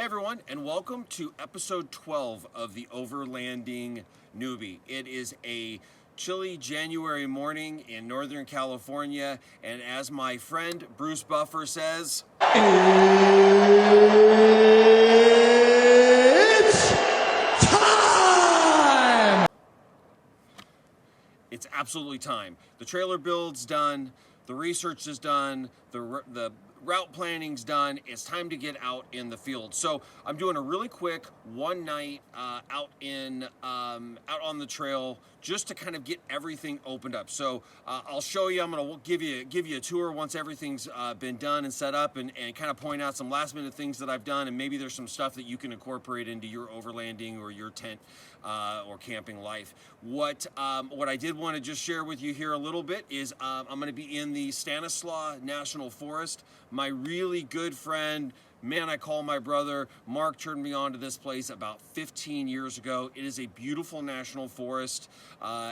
everyone, and welcome to episode 12 of the Overlanding Newbie. It is a chilly January morning in Northern California, and as my friend Bruce Buffer says, it's time! It's absolutely time. The trailer build's done, the research is done, the route planning's done. It's time to get out in the field. So I'm doing a really quick one night out on the trail just to kind of get everything opened up. So I'll show you. I'm gonna give you a tour once everything's been done and set up, and kind of point out some last minute things that I've done, and maybe there's some stuff that you can incorporate into your overlanding or your tent or camping life. What I did want to just share with you here a little bit is I'm going to be in the Stanislaus National Forest. My really good friend, man, I call my brother, Mark, turned me on to this place about 15 years ago. It is a beautiful national forest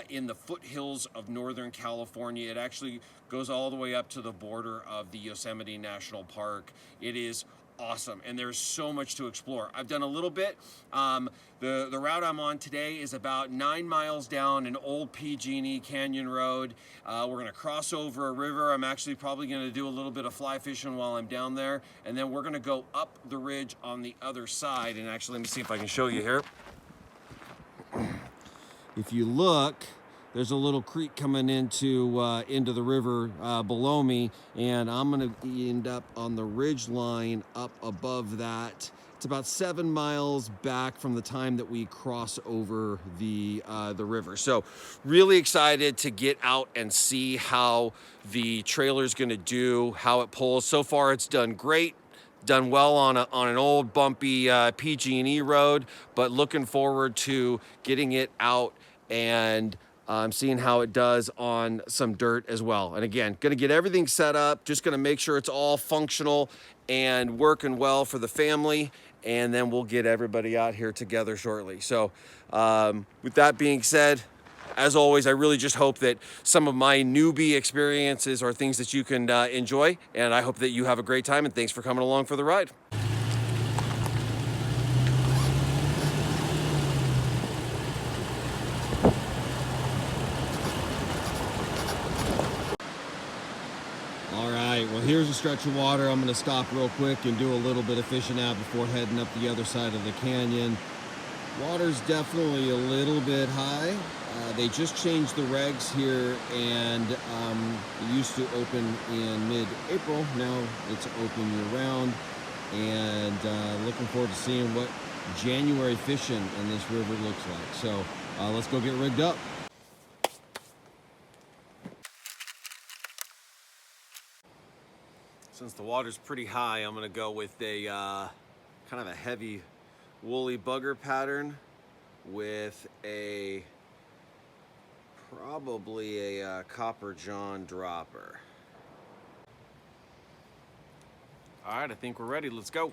in the foothills of Northern California. It actually goes all the way up to the border of the Yosemite National Park. It is awesome, and there's so much to explore. I've done a little bit. The route I'm on today is about 9 miles down an old PG&E canyon road. We're going to cross over a river. I'm actually probably going to do a little bit of fly fishing while I'm down there, and then we're going to go up the ridge on the other side. And actually, let me see if I can show you here. If you look, there's a little creek coming into the river below me, and I'm gonna end up on the ridge line up above that. It's about 7 miles back from the time that we cross over the river. So really excited to get out and see how the trailer's gonna do, how it pulls. So far it's done great. Done well on an old bumpy PG&E road, but looking forward to getting it out and seeing how it does on some dirt as well. And again, gonna get everything set up, just gonna make sure it's all functional and working well for the family, and then we'll get everybody out here together shortly. So with that being said, as always, I really just hope that some of my newbie experiences are things that you can enjoy, and I hope that you have a great time, and thanks for coming along for the ride. All right, well, here's a stretch of water. I'm gonna stop real quick and do a little bit of fishing out before heading up the other side of the canyon. Water's definitely a little bit high. They just changed the regs here, and it used to open in mid-April. Now it's open year-round, and looking forward to seeing what January fishing in this river looks like. So let's go get rigged up. Since the water's pretty high, I'm gonna go with a kind of a heavy woolly bugger pattern with probably a copper john dropper. All right, I think we're ready. Let's go.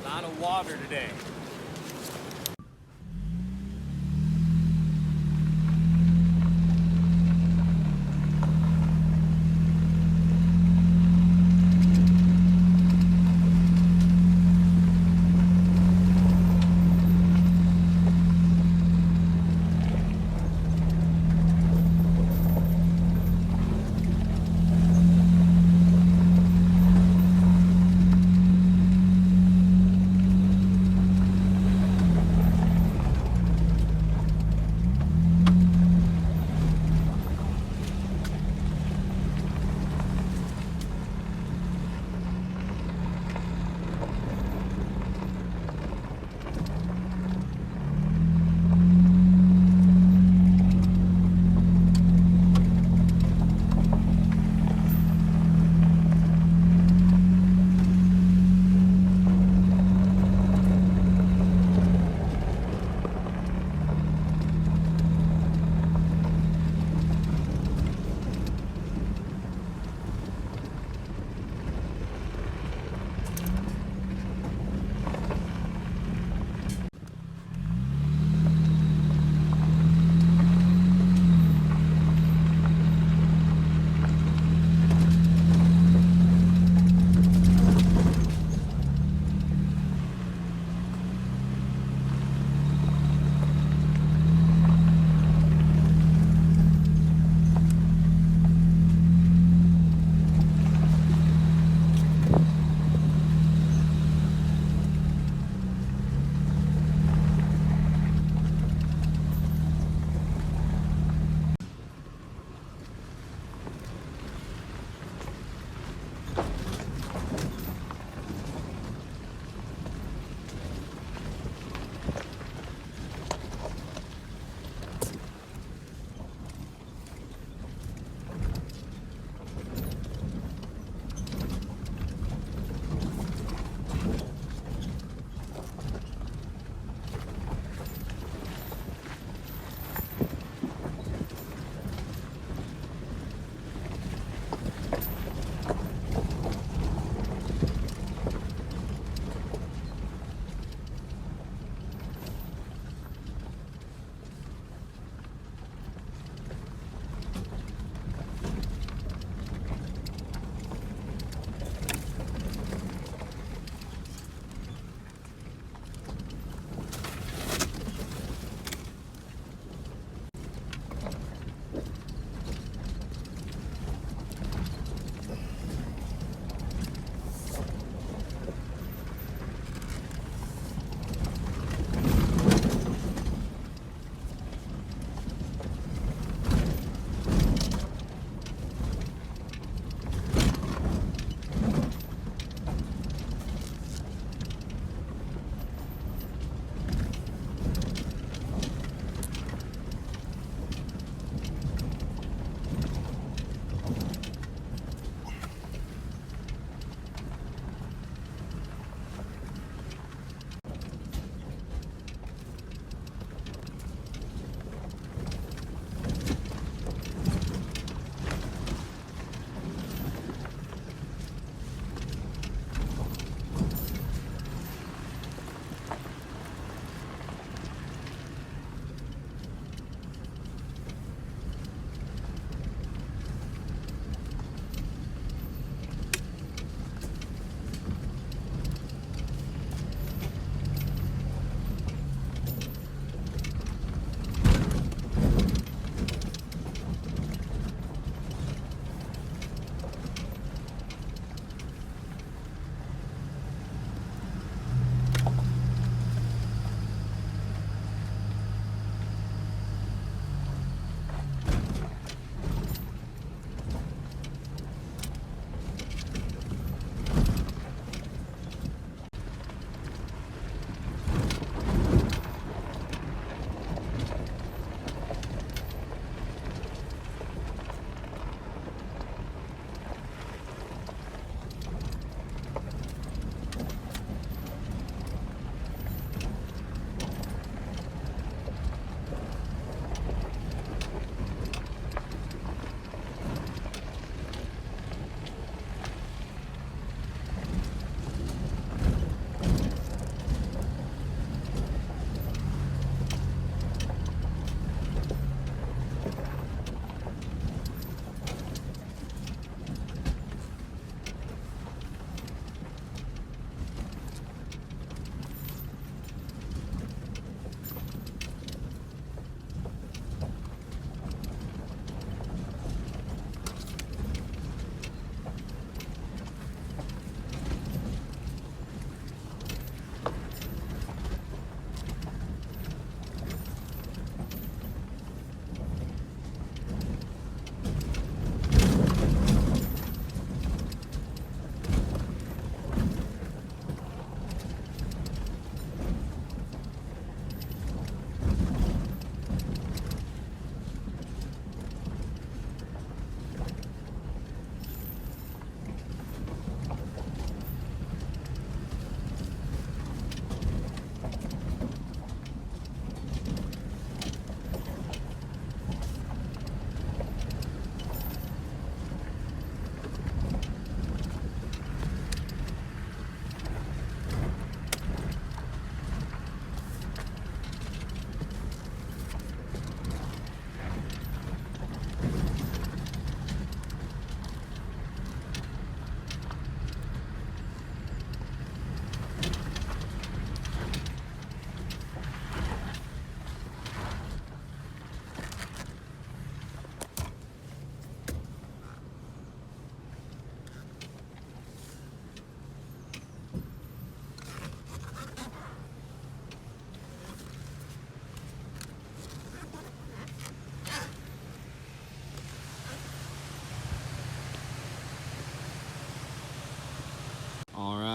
A lot of water today.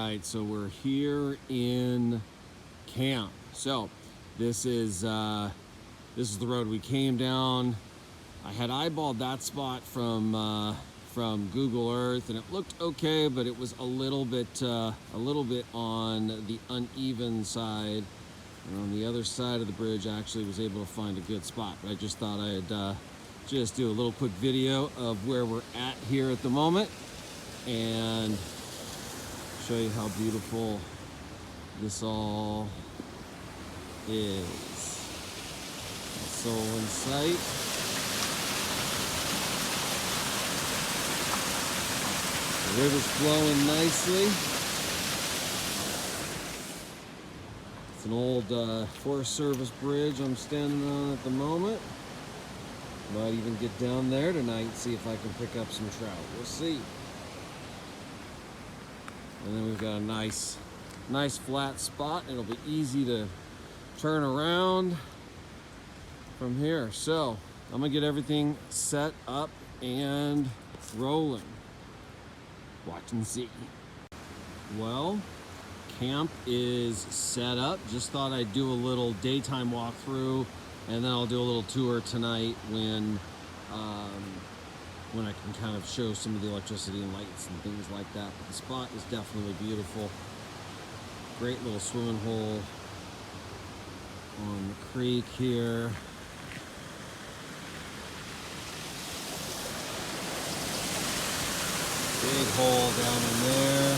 right, so we're here in camp. So this is the road we came down. I had eyeballed that spot from Google Earth, and it looked okay, but it was a little bit on the uneven side. And on the other side of the bridge, I actually was able to find a good spot. But I just thought I'd just do a little quick video of where we're at here at the moment and show you how beautiful this all is. It's all in sight. The river's flowing nicely. It's an old Forest Service bridge I'm standing on at the moment. Might even get down there tonight and see if I can pick up some trout. We'll see. And then we've got a nice flat spot. It'll be easy to turn around from here. So I'm gonna get everything set up and rolling. Watch and see. Well, camp is set up. Just thought I'd do a little daytime walkthrough, and then I'll do a little tour tonight when I can kind of show some of the electricity and lights and things like that. But the spot is definitely beautiful. Great little swimming hole on the creek here. Big hole down in there.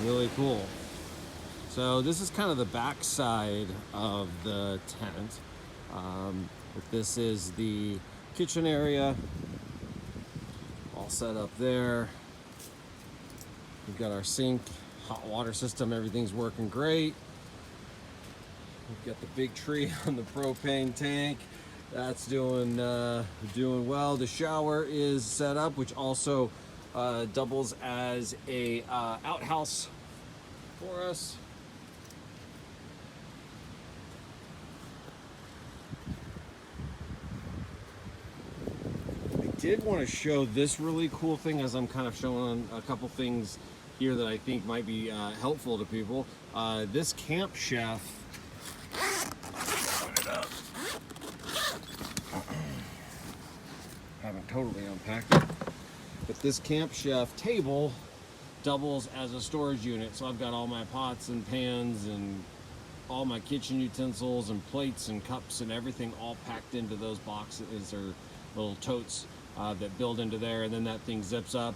Really cool. So this is kind of the back side of the tent. But this is the kitchen area, all set up there. We've got our sink, hot water system, everything's working great. We've got the big tree on the propane tank. That's doing well. The shower is set up, which also doubles as a outhouse for us. I did want to show this really cool thing, as I'm kind of showing a couple things here that I think might be helpful to people. This camp chef, haven't totally unpacked it, but this camp chef table doubles as a storage unit. So I've got all my pots and pans and all my kitchen utensils and plates and cups and everything all packed into those boxes or little totes that build into there, and then that thing zips up.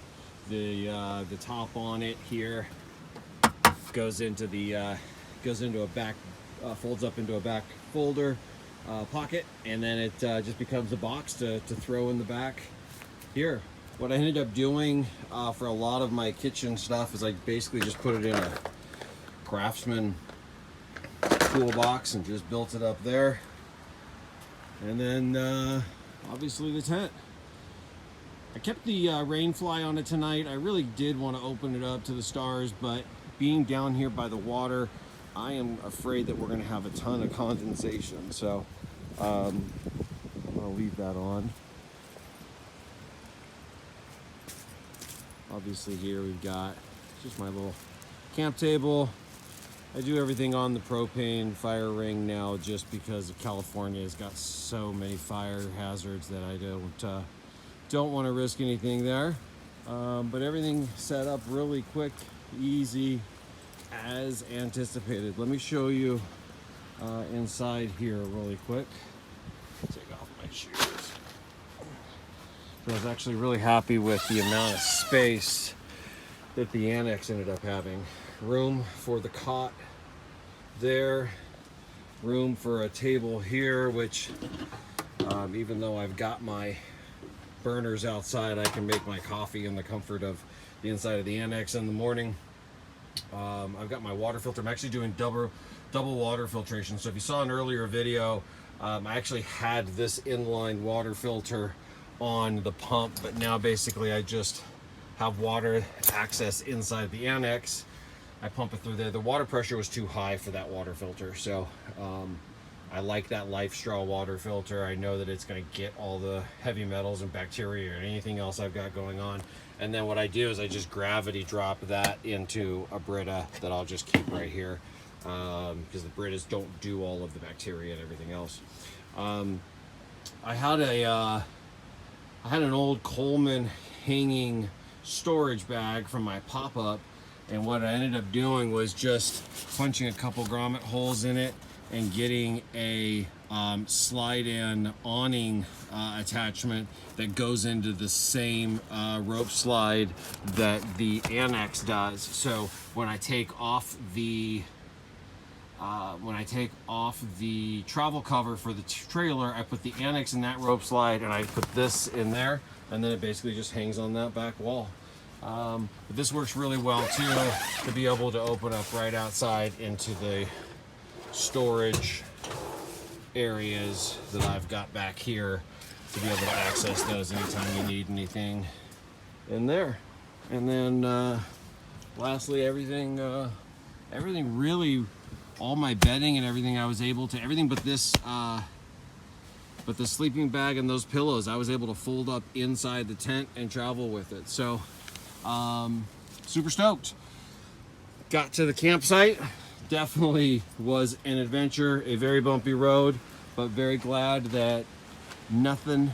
The top on it here goes into a back, folds up into a back folder pocket, and then it just becomes a box to throw in the back here. What I ended up doing for a lot of my kitchen stuff is I basically just put it in a Craftsman toolbox and just built it up there. And then obviously the tent. I kept the rain fly on it tonight. I really did want to open it up to the stars, but being down here by the water, I am afraid that we're going to have a ton of condensation. So I'm going to leave that on. Obviously here we've got just my little camp table. I do everything on the propane fire ring now just because of California has got so many fire hazards that I don't want to risk anything there. But everything set up really quick, easy, as anticipated. Let me show you inside here really quick. Take off my shoes. I was actually really happy with the amount of space that the annex ended up having. Room for the cot there, room for a table here, which even though I've got my burners outside, I can make my coffee in the comfort of the inside of the annex in the morning. I've got my water filter. I'm actually doing double water filtration. So if you saw an earlier video, I actually had this inline water filter on the pump, but now basically I just have water access inside the annex. I pump it through there. The water pressure was too high for that water filter, so I like that Life Straw water filter. I know that it's going to get all the heavy metals and bacteria or anything else I've got going on. And then what I do is I just gravity drop that into a Brita that I'll just keep right here, because the Britas don't do all of the bacteria and everything else. I had an old Coleman hanging storage bag from my pop-up, and what I ended up doing was just punching a couple grommet holes in it and getting a slide-in awning attachment that goes into the same rope slide that the Annex does. So when I take off the travel cover for the trailer, I put the Annex in that rope slide and I put this in there, and then it basically just hangs on that back wall. But this works really well too, to be able to open up right outside into the storage areas that I've got back here, to be able to access those anytime you need anything in there. And then lastly, everything really, all my bedding and everything, I was able to, everything but this but the sleeping bag and those pillows, I was able to fold up inside the tent and travel with it. So super stoked. Got to the campsite. Definitely was an adventure, a very bumpy road, but very glad that nothing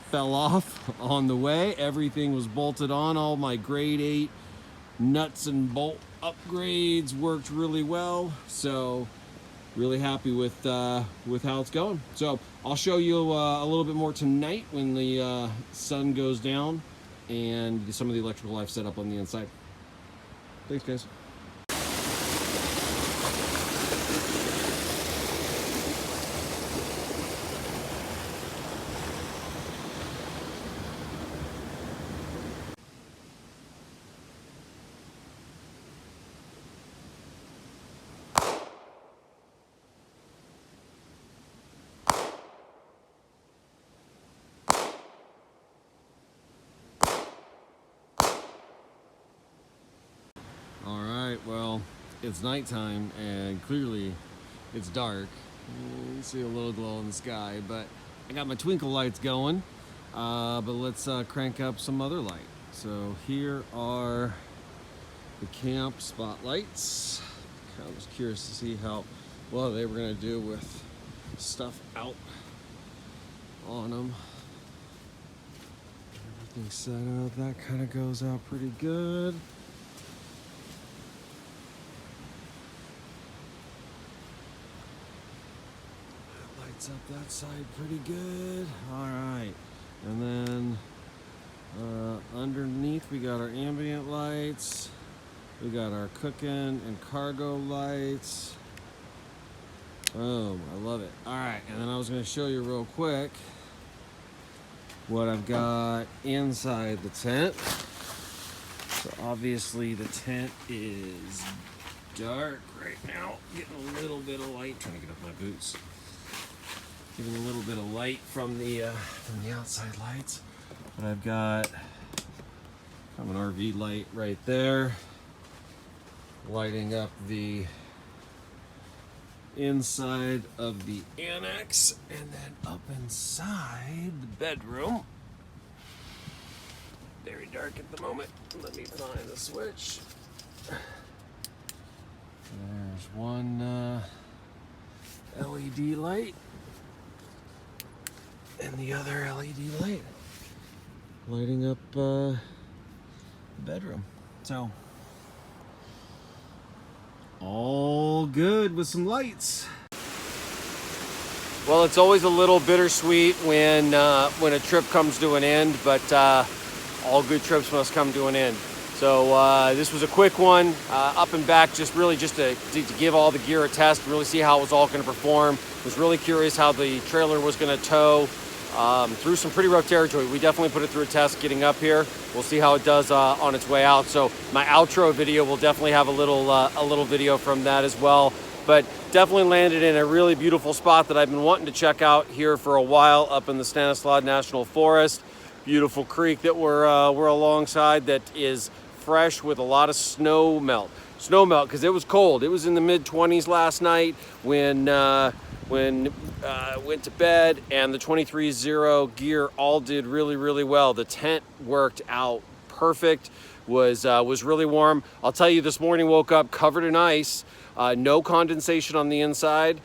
fell off on the way. Everything was bolted on. All my grade 8 nuts and bolt upgrades worked really well. So really happy with how it's going. So I'll show you a little bit more tonight when the sun goes down, and some of the electrical I've set up on the inside. Thanks, guys. Well, it's nighttime and clearly it's dark. You see a little glow in the sky, but I got my twinkle lights going. But let's crank up some other light. So here are the camp spotlights. I was curious to see how well they were going to do with stuff out on them. Everything's set up. That kind of goes out pretty good. Up that side pretty good. All right, and then underneath we got our ambient lights, we got our cooking and cargo lights. Oh, I love it. All right, and then I was going to show you real quick what I've got inside the tent. So obviously the tent is dark right now, getting a little bit of light, trying to get up my boots. Giving a little bit of light from the outside lights. But I've got an RV light right there, lighting up the inside of the Annex, and then up inside the bedroom. Very dark at the moment. Let me find the switch. There's one LED light. And the other LED light lighting up the bedroom. So all good with some lights. Well, it's always a little bittersweet when a trip comes to an end, but all good trips must come to an end. So this was a quick one, up and back, just to give all the gear a test, really see how it was all going to perform. Was really curious how the trailer was going to tow. Through some pretty rough territory. We definitely put it through a test getting up here. We'll see how it does on its way out. So my outro video will definitely have a little video from that as well. But definitely landed in a really beautiful spot that I've been wanting to check out here for a while, up in the Stanislaus National Forest. Beautiful creek that we're alongside, that is fresh with a lot of snow melt because it was cold. It was in the mid-20s last night when when went to bed, and the 23-0 gear all did really, really well. The tent worked out perfect, was really warm. I'll tell you, this morning woke up covered in ice, no condensation on the inside,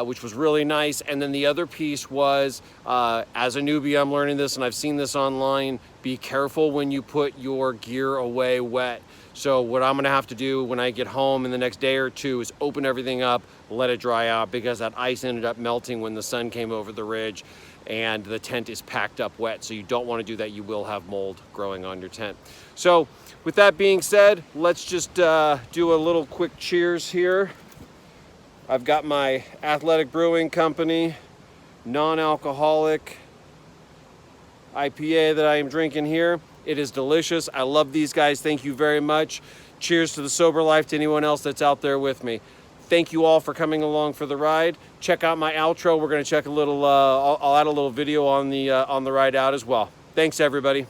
which was really nice. And then the other piece was, as a newbie, I'm learning this, and I've seen this online, be careful when you put your gear away wet. So what I'm gonna have to do when I get home in the next day or two is open everything up, let it dry out, because that ice ended up melting when the sun came over the ridge and the tent is packed up wet. So you don't wanna do that. You will have mold growing on your tent. So with that being said, let's just do a little quick cheers here. I've got my Athletic Brewing Company non-alcoholic IPA that I am drinking here. It is delicious. I love these guys. Thank you very much. Cheers to the sober life, to anyone else that's out there with me. Thank you all for coming along for the ride. Check out my outro. We're gonna check a little, I'll add a little video on the ride out as well. Thanks, everybody.